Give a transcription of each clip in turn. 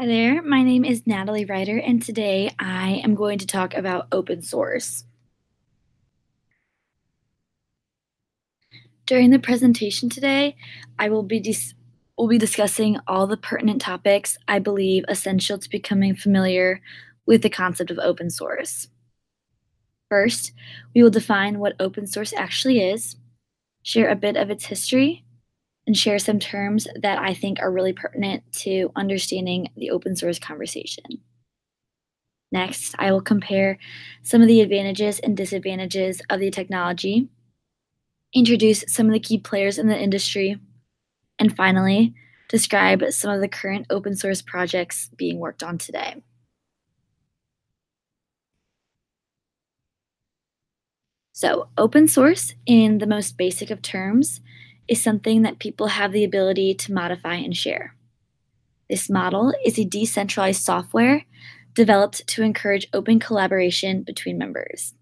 Hi there, my name is Natalie Reider, and today I am going to talk about open source. During the presentation today, I will be discussing all the pertinent topics I believe essential to becoming familiar with the concept of open source. First, we will define what open source actually is, share a bit of its history, and share some terms that I think are really pertinent to understanding the open source conversation. Next, I will compare some of the advantages and disadvantages of the technology, introduce some of the key players in the industry, and finally, describe some of the current open source projects being worked on today. So, open source, in the most basic of terms, is something that people have the ability to modify and share. This model is a decentralized software developed to encourage open collaboration between members.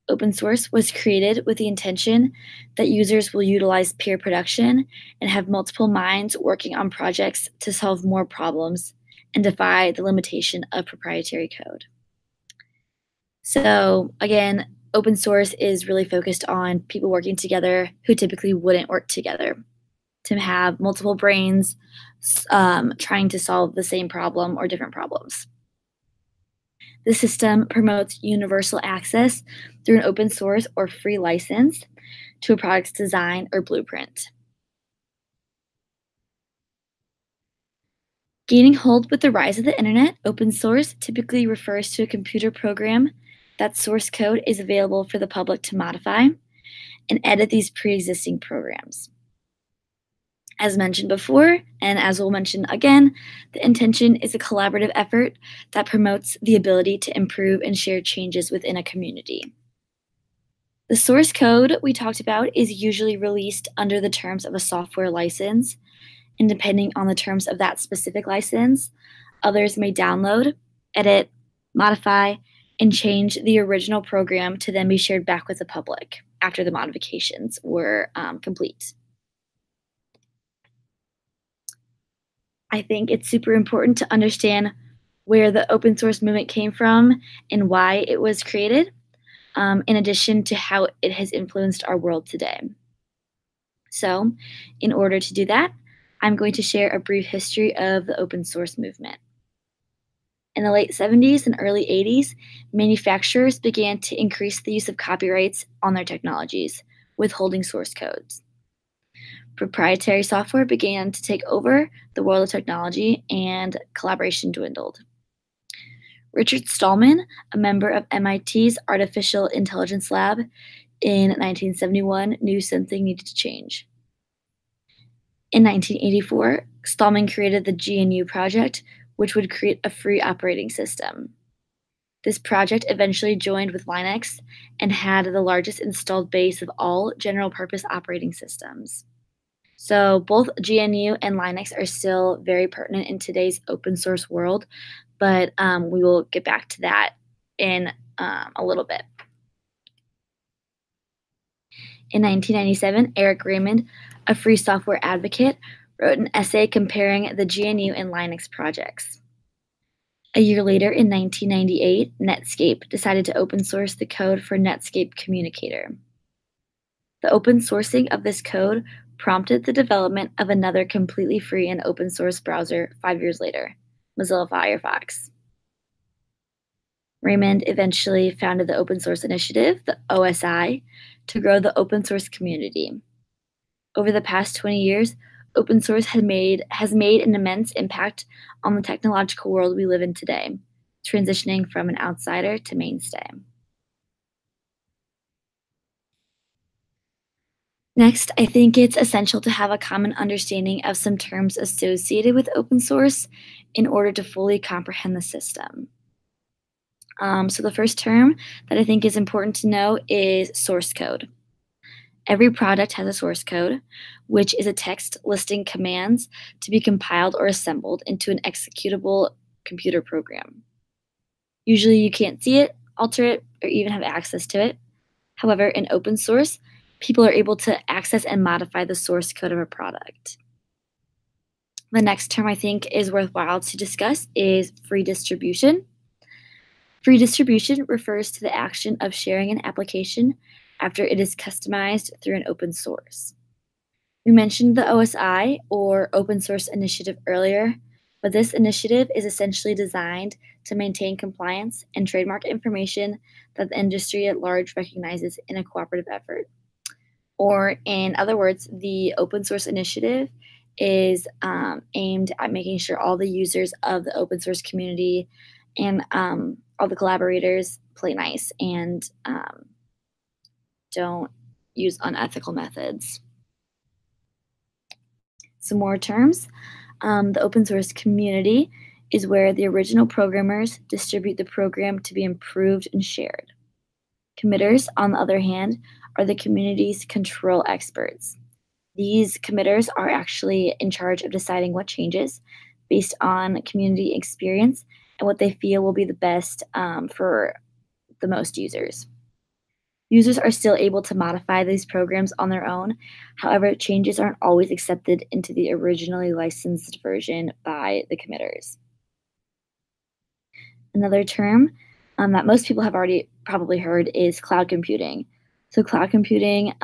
Open source was created with the intention that users will utilize peer production and have multiple minds working on projects to solve more problems and defy the limitation of proprietary code. So, again, open source is really focused on people working together who typically wouldn't work together, to have multiple brains trying to solve the same problem or different problems. The system promotes universal access through an open source or free license to a product's design or blueprint. Gaining hold with the rise of the internet, open source typically refers to a computer program that source code is available for the public to modify and edit these pre-existing programs. As mentioned before, and as we'll mention again, the intention is a collaborative effort that promotes the ability to improve and share changes within a community. The source code we talked about is usually released under the terms of a software license, and depending on the terms of that specific license, others may download, edit, modify, and change the original program to then be shared back with the public after the modifications were complete. I think it's super important to understand where the open source movement came from and why it was created, in addition to how it has influenced our world today. So, in order to do that, I'm going to share a brief history of the open source movement. In the late 70s and early 80s, manufacturers began to increase the use of copyrights on their technologies, withholding source codes. Proprietary software began to take over the world of technology, and collaboration dwindled. Richard Stallman, a member of MIT's Artificial Intelligence Lab in 1971, knew something needed to change. In 1984, Stallman created the GNU project, which would create a free operating system. This project eventually joined with Linux and had the largest installed base of all general-purpose operating systems. So both GNU and Linux are still very pertinent in today's open source world, but we will get back to that in a little bit. In 1997, Eric Raymond, a free software advocate, wrote an essay comparing the GNU and Linux projects. A year later, in 1998, Netscape decided to open source the code for Netscape Communicator. The open sourcing of this code prompted the development of another completely free and open source browser 5 years later, Mozilla Firefox. Raymond eventually founded the open source initiative, the OSI, to grow the open source community. Over the past 20 years, open source has made an immense impact on the technological world we live in today, transitioning from an outsider to mainstay. Next, I think it's essential to have a common understanding of some terms associated with open source in order to fully comprehend the system. So the first term that I think is important to know is source code. Every product has a source code, which is a text listing commands to be compiled or assembled into an executable computer program. Usually you can't see it, alter it, or even have access to it. However, in open source, people are able to access and modify the source code of a product. The next term I think is worthwhile to discuss is free distribution. Free distribution refers to the action of sharing an application after it is customized through an open source. We mentioned the OSI or Open Source Initiative earlier, but this initiative is essentially designed to maintain compliance and trademark information that the industry at large recognizes in a cooperative effort. Or, in other words, the Open Source Initiative is aimed at making sure all the users of the open source community and all the collaborators play nice and don't use unethical methods. Some more terms. The open source community is where the original programmers distribute the program to be improved and shared. Committers, on the other hand, are the community's control experts. These committers are actually in charge of deciding what changes based on community experience and what they feel will be the best for the most users. Users are still able to modify these programs on their own. However, changes aren't always accepted into the originally licensed version by the committers. Another term that most people have already probably heard is cloud computing. So, cloud computing,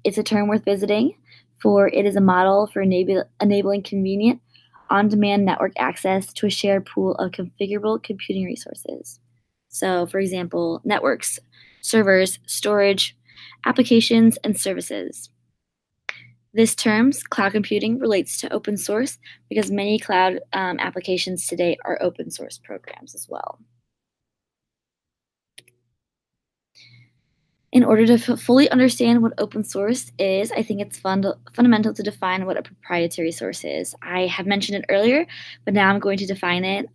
it's a term worth visiting, for it is a model for enabling convenient, on demand network access to a shared pool of configurable computing resources. So, for example, networks, servers, storage, applications, and services. This term, cloud computing, relates to open source because many cloud applications today are open source programs as well. In order to fully understand what open source is, I think it's fundamental to define what a proprietary source is. I have mentioned it earlier, but now I'm going to define it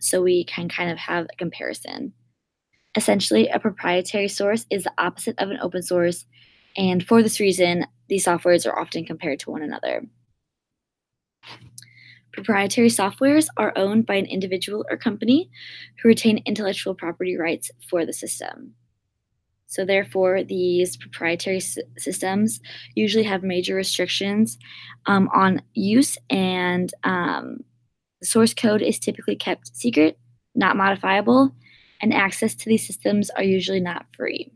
so we can kind of have a comparison. Essentially, a proprietary source is the opposite of an open source, and for this reason, these softwares are often compared to one another. Proprietary softwares are owned by an individual or company who retain intellectual property rights for the system. So therefore, these proprietary systems usually have major restrictions on use, and the source code is typically kept secret, not modifiable, and access to these systems are usually not free.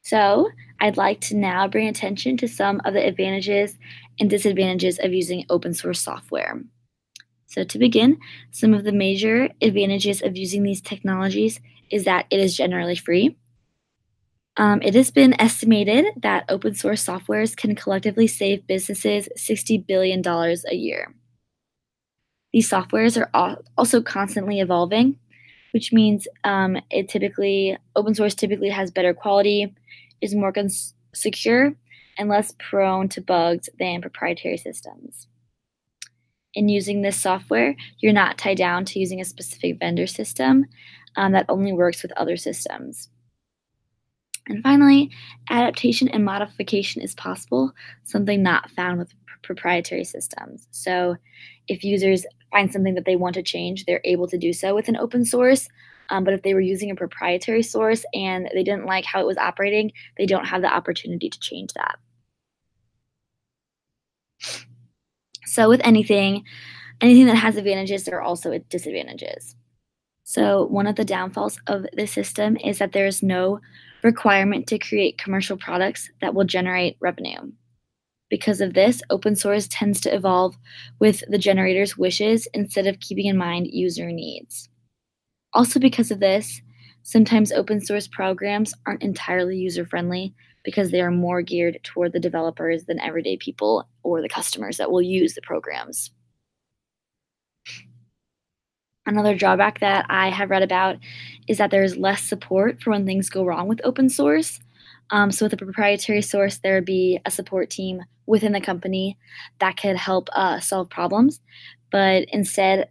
So I'd like to now bring attention to some of the advantages and disadvantages of using open source software. So to begin, some of the major advantages of using these technologies is that it is generally free. It has been estimated that open source softwares can collectively save businesses $60 billion a year. These softwares are also constantly evolving, which means open source typically has better quality, is more secure, and less prone to bugs than proprietary systems. In using this software, you're not tied down to using a specific vendor system that only works with other systems. And finally, adaptation and modification is possible, something not found with proprietary systems. So if users find something that they want to change, they're able to do so with an open source. But if they were using a proprietary source and they didn't like how it was operating, they don't have the opportunity to change that. So with anything that has advantages, there are also disadvantages. So one of the downfalls of this system is that there is no requirement to create commercial products that will generate revenue. Because of this, open source tends to evolve with the generator's wishes instead of keeping in mind user needs. Also because of this, sometimes open source programs aren't entirely user-friendly because they are more geared toward the developers than everyday people or the customers that will use the programs. Another drawback that I have read about is that there is less support for when things go wrong with open source. So with a proprietary source, there would be a support team within the company that could help solve problems. But instead,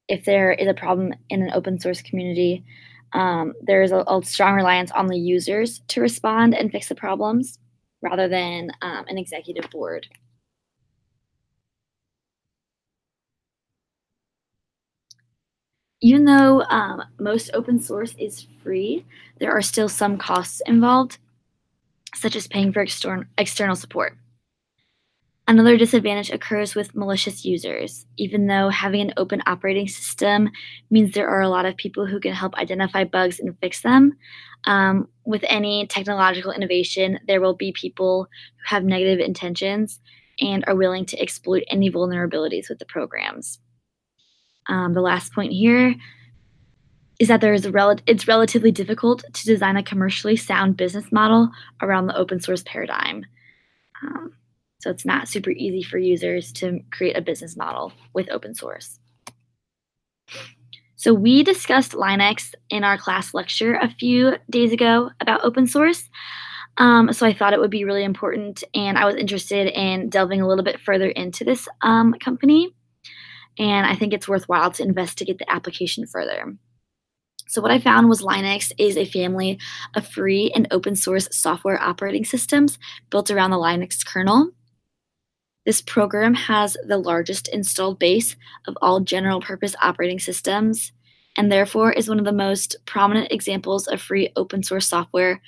if there is a problem in an open source community, there is a strong reliance on the users to respond and fix the problems rather than an executive board. Even though most open source is free, there are still some costs involved. such as paying for external support. Another disadvantage occurs with malicious users. Even though having an open operating system means there are a lot of people who can help identify bugs and fix them, with any technological innovation, there will be people who have negative intentions and are willing to exploit any vulnerabilities with the programs. The last point here is that it's relatively difficult to design a commercially sound business model around the open source paradigm. Um, so it's not super easy for users to create a business model with open source. So we discussed Linux in our class lecture a few days ago about open source. So I thought it would be really important, and I was interested in delving a little bit further into this company. And I think it's worthwhile to investigate the application further. So what I found was Linux is a family of free and open source software operating systems built around the Linux kernel. This program has the largest installed base of all general purpose operating systems, and therefore is one of the most prominent examples of free open source software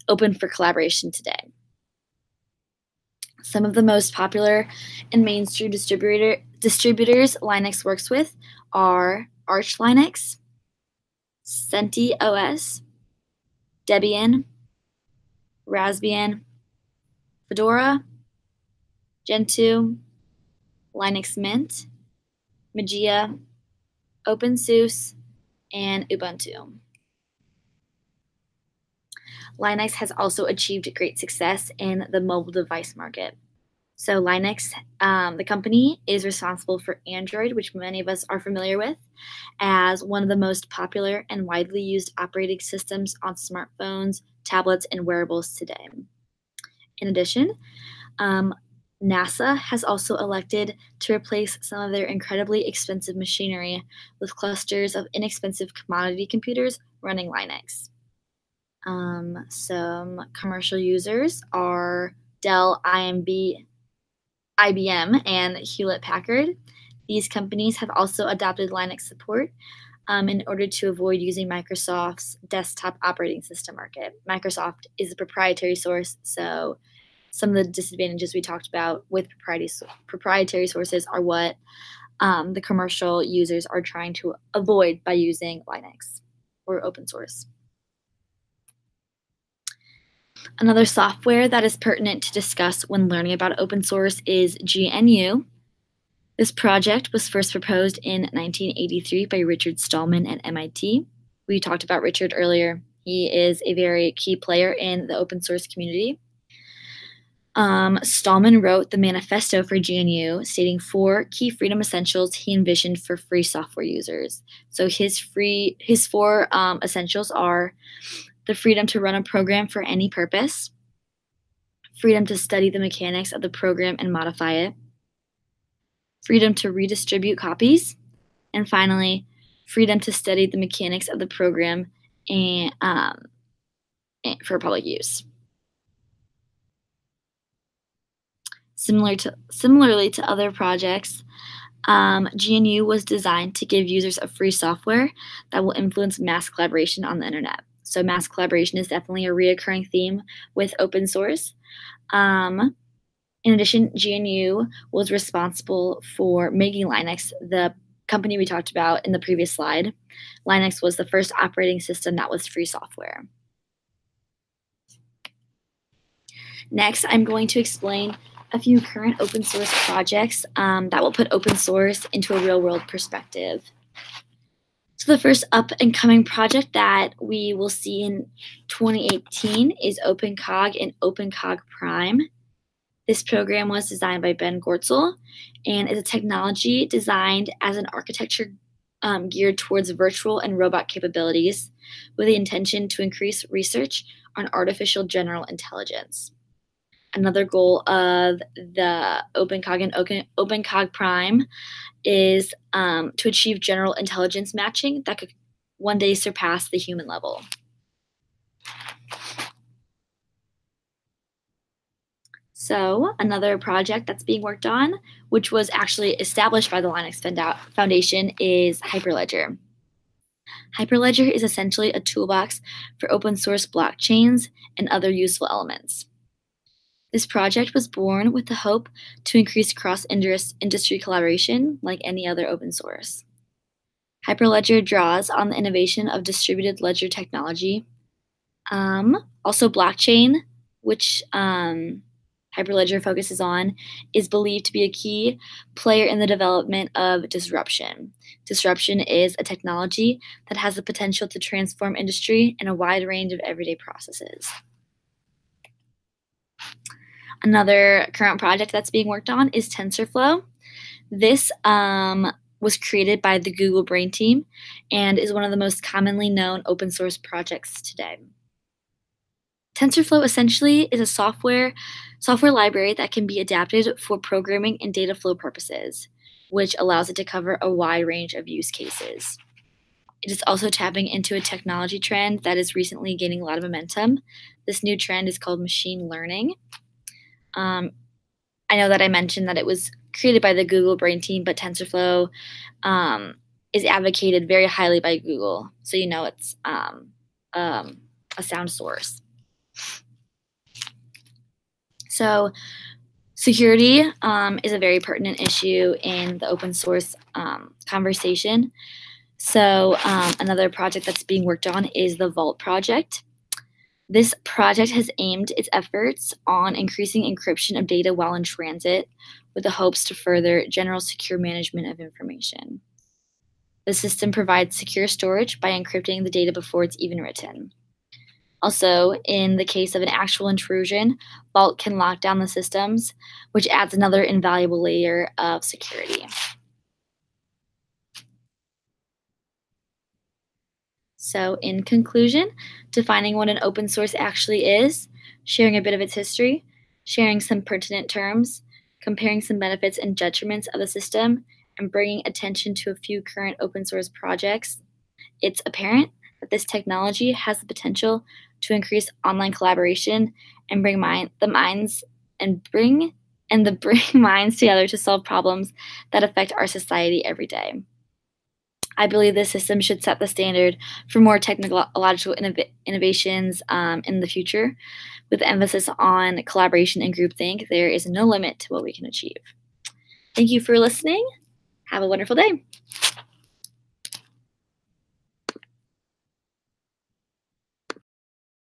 open for collaboration today. Some of the most popular and mainstream distributors Linux works with are Arch Linux, CentOS, Debian, Raspbian, Fedora, Gentoo, Linux Mint, Mageia, OpenSUSE, and Ubuntu. Linux has also achieved great success in the mobile device market. So Linux, the company, is responsible for Android, which many of us are familiar with, as one of the most popular and widely used operating systems on smartphones, tablets, and wearables today. In addition, NASA has also elected to replace some of their incredibly expensive machinery with clusters of inexpensive commodity computers running Linux. Some commercial users are Dell, IBM, and Hewlett-Packard. These companies have also adopted Linux support in order to avoid using Microsoft's desktop operating system market. Microsoft is a proprietary source, so some of the disadvantages we talked about with proprietary sources are what the commercial users are trying to avoid by using Linux or open source. Another software that is pertinent to discuss when learning about open source is GNU. This project was first proposed in 1983 by Richard Stallman at MIT. We talked about Richard earlier. He is a very key player in the open source community. Stallman wrote the manifesto for GNU, stating 4 key freedom essentials he envisioned for free software users. So his 4 essentials are the freedom to run a program for any purpose, freedom to study the mechanics of the program and modify it, freedom to redistribute copies, and finally, freedom to study the mechanics of the program and for public use. Similarly to other projects, GNU was designed to give users a free software that will influence mass collaboration on the internet. So mass collaboration is definitely a reoccurring theme with open source. In addition, GNU was responsible for making Linux, the company we talked about in the previous slide. Linux was the first operating system that was free software. Next, I'm going to explain a few current open source projects that will put open source into a real-world perspective. So the first up-and-coming project that we will see in 2018 is OpenCog and OpenCog Prime. This program was designed by Ben Gortzel and is a technology designed as an architecture geared towards virtual and robot capabilities with the intention to increase research on artificial general intelligence. Another goal of the OpenCog and OpenCog Prime is to achieve general intelligence matching that could one day surpass the human level. So another project that's being worked on, which was actually established by the Linux Foundation, is Hyperledger. Hyperledger is essentially a toolbox for open source blockchains and other useful elements. This project was born with the hope to increase cross-industry collaboration like any other open source. Hyperledger draws on the innovation of distributed ledger technology. Also, blockchain, which Hyperledger focuses on, is believed to be a key player in the development of disruption. Disruption is a technology that has the potential to transform industry and a wide range of everyday processes. Another current project that's being worked on is TensorFlow. This was created by the Google Brain team and is one of the most commonly known open source projects today. TensorFlow essentially is a software library that can be adapted for programming and data flow purposes, which allows it to cover a wide range of use cases. It is also tapping into a technology trend that is recently gaining a lot of momentum. This new trend is called machine learning. I know that I mentioned that it was created by the Google Brain team, but TensorFlow is advocated very highly by Google, so you know it's a sound source. So security is a very pertinent issue in the open source conversation. So another project that's being worked on is the Vault project. This project has aimed its efforts on increasing encryption of data while in transit with the hopes to further general secure management of information. The system provides secure storage by encrypting the data before it's even written. Also, in the case of an actual intrusion, Vault can lock down the systems, which adds another invaluable layer of security. So, in conclusion, defining what an open source actually is, sharing a bit of its history, sharing some pertinent terms, comparing some benefits and detriments of the system, and bringing attention to a few current open source projects, it's apparent that this technology has the potential to increase online collaboration and bring minds together to solve problems that affect our society every day. I believe this system should set the standard for more technological innovations in the future. With emphasis on collaboration and groupthink, there is no limit to what we can achieve. Thank you for listening. Have a wonderful day.